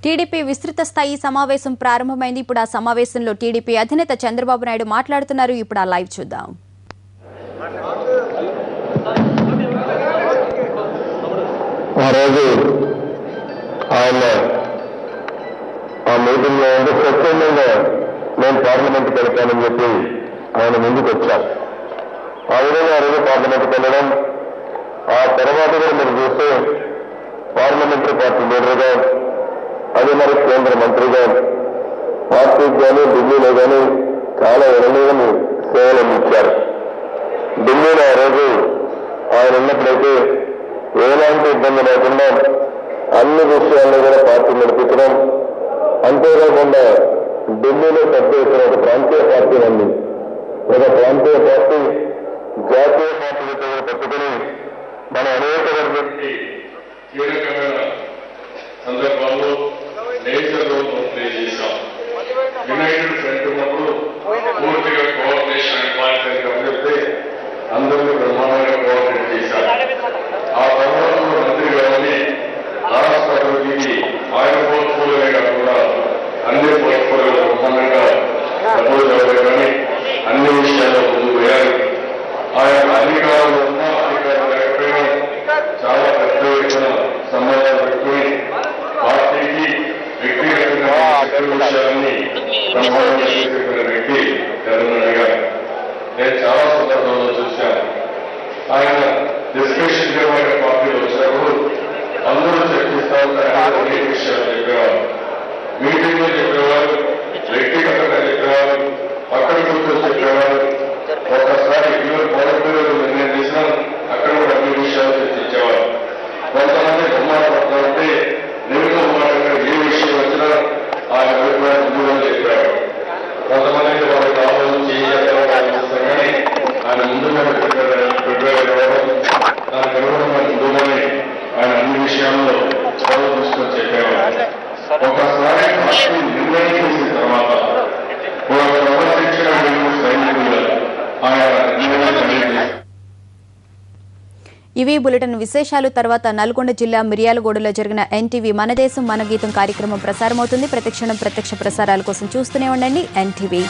TDP విస్తృత స్థాయి సమావేశం ప్రారంభమైంది. ఇప్పుడు ఆ సమావేశంలో టీడీపీ అధినేత చంద్రబాబు నాయుడు మాట్లాడుతున్నారు. ఇప్పుడు ఆ లైవ్ చూద్దాం. ఆ రోజు ఆయన ఆ మీటింగ్లో ఉంటే స్వచ్ఛందంగా నేను పార్లమెంట్కి వెళ్తానని చెప్పి ఆయన ముందుకు వచ్చారు. ఆ విధంగా ఆ రోజు పార్లమెంట్కి వెళ్ళడం, ఆ తర్వాత కూడా మీరు చూస్తే పార్లమెంటరీ పార్టీ లీడర్గా, అది మరి కేంద్ర మంత్రిగా పార్టీకి కానీ ఢిల్లీలో కానీ చాలా ఎనలేని సేవలు అందించారు. ఢిల్లీలో ఆ రోజు ఆయన ఉన్నప్పుడైతే ఎలాంటి ఇబ్బంది లేకుండా అన్ని విషయాల్లో కూడా పార్టీ నడిపించడం, అంతేకాకుండా ఢిల్లీలో పెద్ద ఎత్తున ఒక ప్రాంతీయ పార్టీ ఉంది. ఒక ప్రాంతీయ పార్టీ జాతీయ పార్టీలతో పెట్టుకుని మన అనేక వర్గానికి కీలకమైన సందర్భాల్లో నేచర్లో ప్లే చేశాం. యునైటెడ్ ఫ్రంట్ ఉన్నప్పుడు పూర్తిగా కోఆర్డినేషన్ అండ్ పార్టీ చెప్తే అందరినీ బ్రహ్మాండంగా కోఆర్డినేట్ చేశారు. ఆ తర్వాత మంత్రి గారిని రాష్ట్ర అభివృద్ధికి ఆయన పోర్ట్ఫోలియోనే కాకుండా అన్ని పోర్ట్ఫోలియోలు బ్రహ్మాండంగా డబ్బులు చదవలేదు కానీ అన్ని విషయాల్లో ముందు వేయాలి. ఆయన అధికారులు ఉన్నా అధికారులు లేకపోయినా చాలా పెద్ద ఎత్తున సంబంధాలు పెట్టుకుని పార్టీకి వ్యక్తిగతంగా విషయాన్ని బ్రహ్మాండంగా చెప్పిన వ్యక్తి జగన్మోహన్ గారు. నేను చాలా సందర్భంలో చూశాను. ఆయన డిస్కషన్ పార్టీలో వచ్చినప్పుడు అందరూ చర్చిస్తారు, అనే విషయాలు చెప్పేవారు. మీటింగ్ లో చెప్పేవారు, వ్యక్తిగతంగా చెప్పేవారు, పక్కన కూర్చొని చెప్పేవారు. ఒకసారి ఇల్లు పౌరపీలు నిర్ణయం చేసినా అక్కడ కూడా అన్ని విషయాలు చర్చించేవారు. కొంతమంది బొమ్మలాడుతుంటే నిర్మూలంగా ఏ విషయం వచ్చినా ఆయన అభిప్రాయం ముందుగా చెప్పారు. కొంతమంది వాళ్ళకి ఆలోచన చేయాలి కానీ ఆయన ముందుగా ప్రిపేర్ అవ్వడం, దానికి అనుగుణంగా ముందుగానే ఆయన అన్ని విషయాల్లో చొరవ తీసుకొని చెప్పేవారు. ఒకసారి పార్టీ నిర్ణయం చేసిన తర్వాత ఒక క్రమశిక్షణ సైనికులు ఆయన ఇవి బులెటిన్ విశేషాలు. తర్వాత నల్గొండ జిల్లా మిర్యాలగూడలో జరిగిన ఎన్టీవీ మన దేశం మన గీతం కార్యక్రమం ప్రసారమవుతుంది. ప్రతిక్షణం ప్రత్యక్ష ప్రసారాల కోసం చూస్తూనే ఉండండి ఎన్టీవీ.